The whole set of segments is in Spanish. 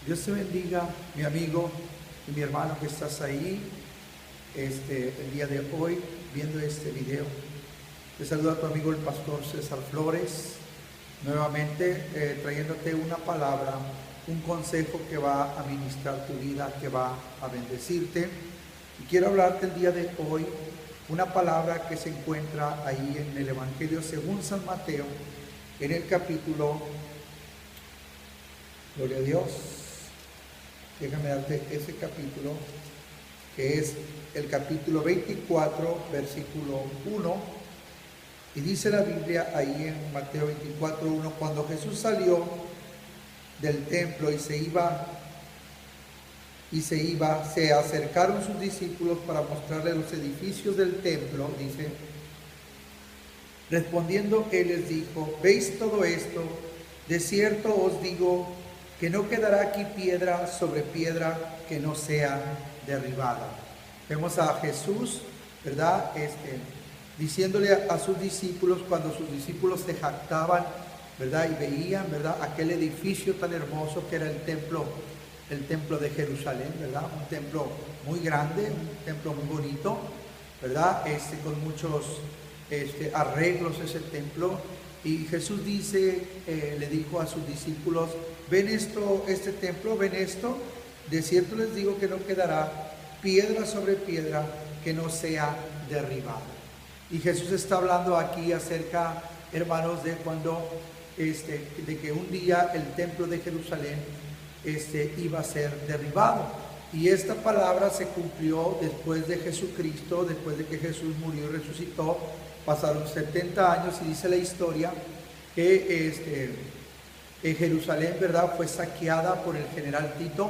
Dios te bendiga, mi amigo y mi hermano que estás ahí el día de hoy viendo este video. Te saluda tu amigo el pastor César Flores, nuevamente trayéndote una palabra, un consejo que va a ministrar tu vida, que va a bendecirte. Y quiero hablarte el día de hoy una palabra que se encuentra ahí en el Evangelio según San Mateo, en el capítulo, gloria a Dios, déjame darte ese capítulo, que es el capítulo 24, versículo 1, y dice la Biblia ahí en Mateo 24, 1, cuando Jesús salió del templo y se acercaron sus discípulos para mostrarle los edificios del templo, dice, respondiendo él les dijo, ¿veis todo esto? De cierto os digo que no quedará aquí piedra sobre piedra que no sea derribada. Vemos a Jesús, ¿verdad? Diciéndole a sus discípulos, cuando sus discípulos se jactaban, ¿verdad? Y veían, ¿verdad? Aquel edificio tan hermoso que era el templo de Jerusalén, ¿verdad? Un templo muy grande, un templo muy bonito, ¿verdad? Con muchos arreglos ese templo. Y Jesús dice, le dijo a sus discípulos, ¿ven esto, este templo? ¿Ven esto? De cierto les digo que no quedará piedra sobre piedra que no sea derribada. Y Jesús está hablando aquí acerca, hermanos, de cuando, de que un día el templo de Jerusalén, iba a ser derribado. Y esta palabra se cumplió después de Jesucristo, después de que Jesús murió y resucitó. Pasaron 70 años y dice la historia que Jerusalén, ¿verdad?, fue saqueada por el general Tito,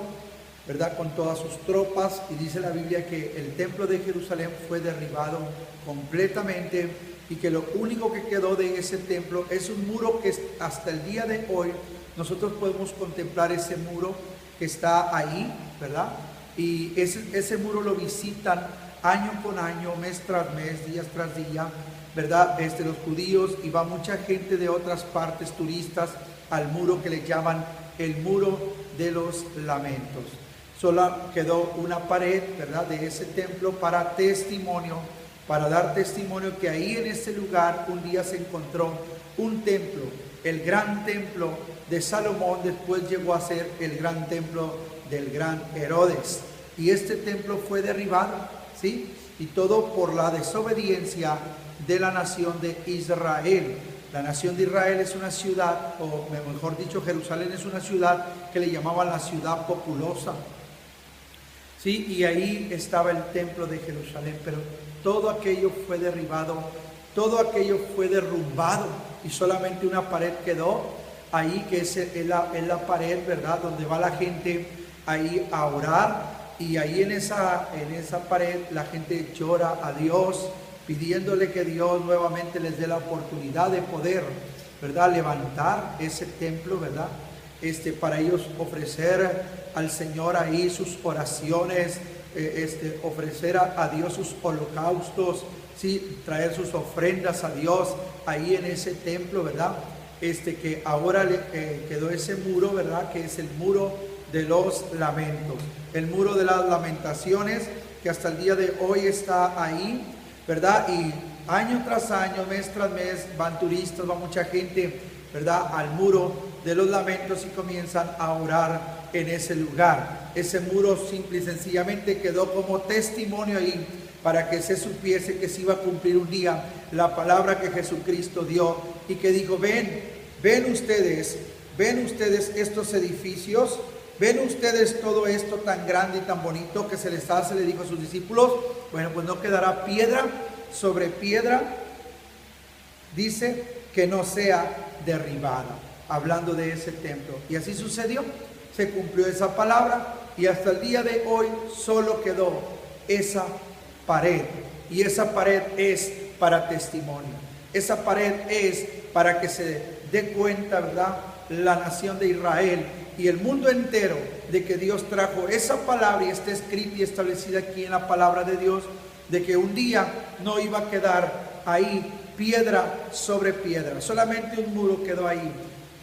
¿verdad?, con todas sus tropas, y dice la Biblia que el templo de Jerusalén fue derribado completamente y que lo único que quedó de ese templo es un muro que hasta el día de hoy nosotros podemos contemplar ese muro que está ahí, ¿verdad? Y ese muro lo visitan año con año, mes tras mes, día tras día, ¿verdad? Los judíos, y va mucha gente de otras partes, turistas, al muro que le llaman el muro de los lamentos. Solo quedó una pared, ¿verdad?, de ese templo para testimonio, para dar testimonio que ahí en ese lugar un día se encontró un templo, el gran templo de Salomón, después llegó a ser el gran templo del gran Herodes. Y este templo fue derribado, ¿sí? Y todo por la desobediencia de la nación de Israel. La nación de Israel es una ciudad, o mejor dicho, Jerusalén es una ciudad que le llamaban la ciudad populosa, ¿sí? Y ahí estaba el templo de Jerusalén, pero todo aquello fue derribado, todo aquello fue derrumbado, y solamente una pared quedó ahí, que es la pared, ¿verdad?, donde va la gente ahí a orar. Y ahí en esa pared la gente llora a Dios, pidiéndole que Dios nuevamente les dé la oportunidad de poder, ¿verdad?, levantar ese templo, ¿verdad?, para ellos ofrecer al Señor ahí sus oraciones, ofrecer a Dios sus holocaustos, ¿sí?, traer sus ofrendas a Dios ahí en ese templo, ¿verdad?, que ahora quedó ese muro, ¿verdad?, que es el muro de los lamentos, el muro de las lamentaciones, que hasta el día de hoy está ahí, ¿verdad? Y año tras año, mes tras mes, van turistas, va mucha gente, ¿verdad?, al muro de los lamentos y comienzan a orar en ese lugar. Ese muro simple y sencillamente quedó como testimonio ahí para que se supiese que se iba a cumplir un día la palabra que Jesucristo dio y que dijo, ven ustedes estos edificios, ven ustedes todo esto tan grande y tan bonito que se les hace, le dijo a sus discípulos, bueno, pues no quedará piedra sobre piedra, dice, que no sea derribada, hablando de ese templo. Y así sucedió, se cumplió esa palabra y hasta el día de hoy solo quedó esa pared, y esa pared es para testimonio, esa pared es para que se dé cuenta, ¿verdad?, la nación de Israel y el mundo entero de que Dios trajo esa palabra, y está escrita y establecida aquí en la palabra de Dios, de que un día no iba a quedar ahí piedra sobre piedra, solamente un muro quedó ahí,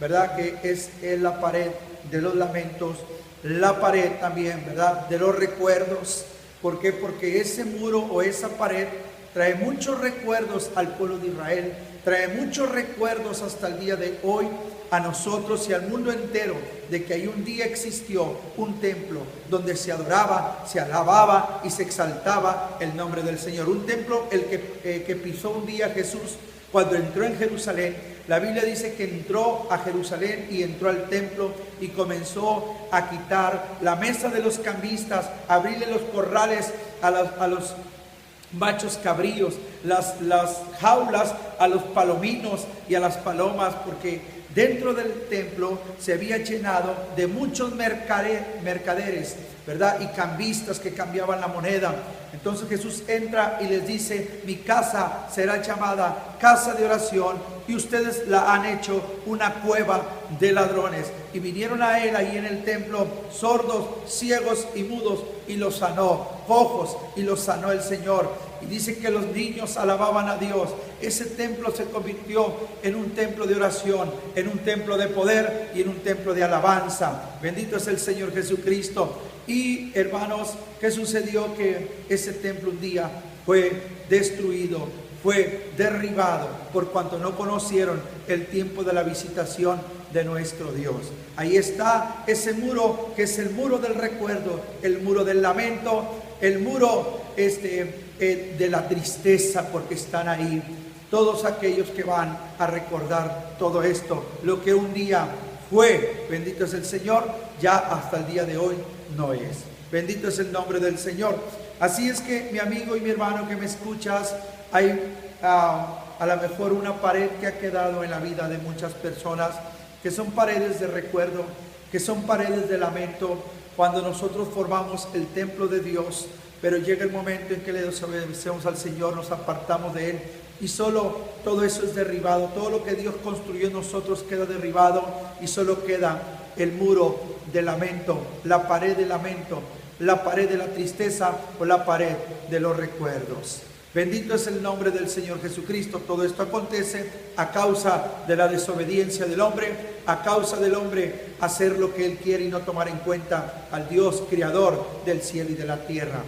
¿verdad? Que es la pared de los lamentos, la pared también, ¿verdad? De los recuerdos. ¿Por qué? Porque ese muro o esa pared trae muchos recuerdos al pueblo de Israel, trae muchos recuerdos hasta el día de hoy a nosotros y al mundo entero, de que hay un día existió un templo donde se adoraba, se alababa y se exaltaba el nombre del Señor. Un templo el que pisó un día Jesús cuando entró en Jerusalén. La Biblia dice que entró a Jerusalén y entró al templo y comenzó a quitar la mesa de los cambistas, a abrirle los corrales a los machos cabríos, las jaulas a los palominos y a las palomas, porque dentro del templo se había llenado de muchos mercaderes, ¿verdad? Y cambistas que cambiaban la moneda. Entonces Jesús entra y les dice: mi casa será llamada casa de oración y ustedes la han hecho una cueva de ladrones. Y vinieron a él ahí en el templo sordos, ciegos y mudos, y los sanó, cojos, y los sanó el Señor. Y dice que los niños alababan a Dios. Ese templo se convirtió en un templo de oración, en un templo de poder y en un templo de alabanza. Bendito es el Señor Jesucristo. Y hermanos, ¿qué sucedió? Que ese templo un día fue destruido, fue derribado, por cuanto no conocieron el tiempo de la visitación de nuestro Dios. Ahí está ese muro, que es el muro del recuerdo, el muro del lamento, el muro de la tristeza, porque están ahí todos aquellos que van a recordar todo esto, lo que un día fue. Bendito es el Señor, ya hasta el día de hoy no es. Bendito es el nombre del Señor. Así es que, mi amigo y mi hermano que me escuchas, hay a lo mejor una pared que ha quedado en la vida de muchas personas, que son paredes de recuerdo, que son paredes de lamento, cuando nosotros formamos el templo de Dios, pero llega el momento en que le desobedecemos al Señor, nos apartamos de Él, y solo todo eso es derribado. Todo lo que Dios construyó en nosotros queda derribado, y solo queda el muro de lamento, la pared de lamento, la pared de la tristeza o la pared de los recuerdos. Bendito es el nombre del Señor Jesucristo. Todo esto acontece a causa de la desobediencia del hombre, a causa del hombre hacer lo que él quiere y no tomar en cuenta al Dios creador del cielo y de la tierra.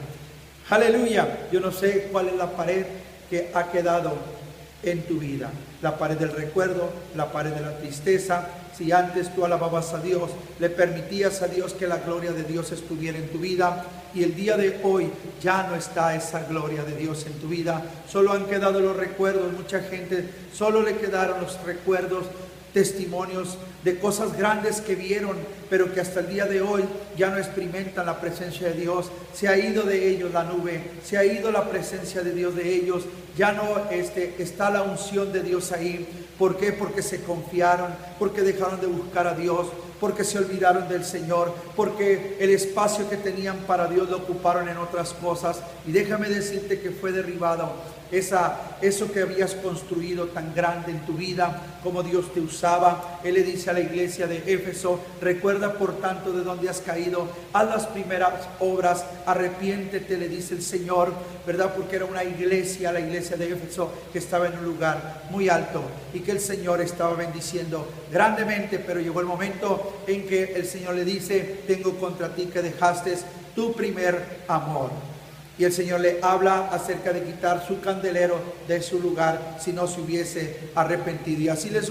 Aleluya. Yo no sé cuál es la pared que ha quedado en tu vida. La pared del recuerdo, la pared de la tristeza. Si antes tú alababas a Dios, le permitías a Dios que la gloria de Dios estuviera en tu vida, y el día de hoy ya no está esa gloria de Dios en tu vida, solo han quedado los recuerdos. Mucha gente solo le quedaron los recuerdos, testimonios de cosas grandes que vieron, pero que hasta el día de hoy ya no experimentan la presencia de Dios. Se ha ido de ellos la nube, se ha ido la presencia de Dios de ellos, ya no está la unción de Dios ahí. ¿Por qué? Porque se confiaron, porque dejaron de buscar a Dios, porque se olvidaron del Señor, porque el espacio que tenían para Dios lo ocuparon en otras cosas. Y déjame decirte que fue derribado eso que habías construido tan grande en tu vida, como Dios te usaba. Él le dice a la iglesia de Éfeso: recuerda por tanto de dónde has caído, haz las primeras obras, arrepiéntete, le dice el Señor, ¿verdad? Porque era una iglesia, la iglesia de Éfeso, que estaba en un lugar muy alto y que el Señor estaba bendiciendo grandemente, pero llegó el momento en que el Señor le dice: tengo contra ti que dejaste tu primer amor. Y el Señor le habla acerca de quitar su candelero de su lugar si no se hubiese arrepentido. Y así le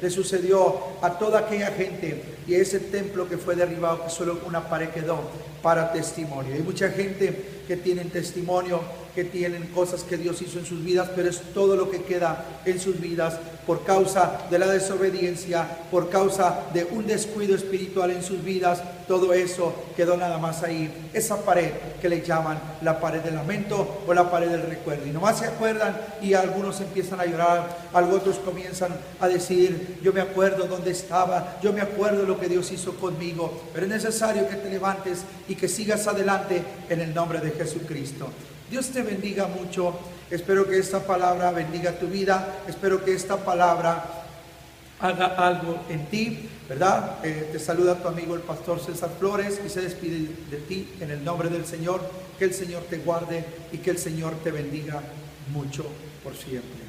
sucedió a toda aquella gente. Y ese templo que fue derribado, que solo una pared quedó para testimonio. Hay mucha gente que tienen testimonio, que tienen cosas que Dios hizo en sus vidas, pero es todo lo que queda en sus vidas por causa de la desobediencia, por causa de un descuido espiritual en sus vidas. Todo eso quedó nada más ahí, esa pared que le llaman la pared del lamento o la pared del recuerdo. Y nomás se acuerdan, y algunos empiezan a llorar, otros comienzan a decir: yo me acuerdo dónde estaba, yo me acuerdo lo que Dios hizo conmigo. Pero es necesario que te levantes y que sigas adelante en el nombre de Jesucristo. Dios te bendiga mucho. Espero que esta palabra bendiga tu vida. Espero que esta palabra haga algo en ti, ¿verdad? Te saluda tu amigo el pastor César Flores y se despide de ti en el nombre del Señor. Que el Señor te guarde y que el Señor te bendiga mucho por siempre.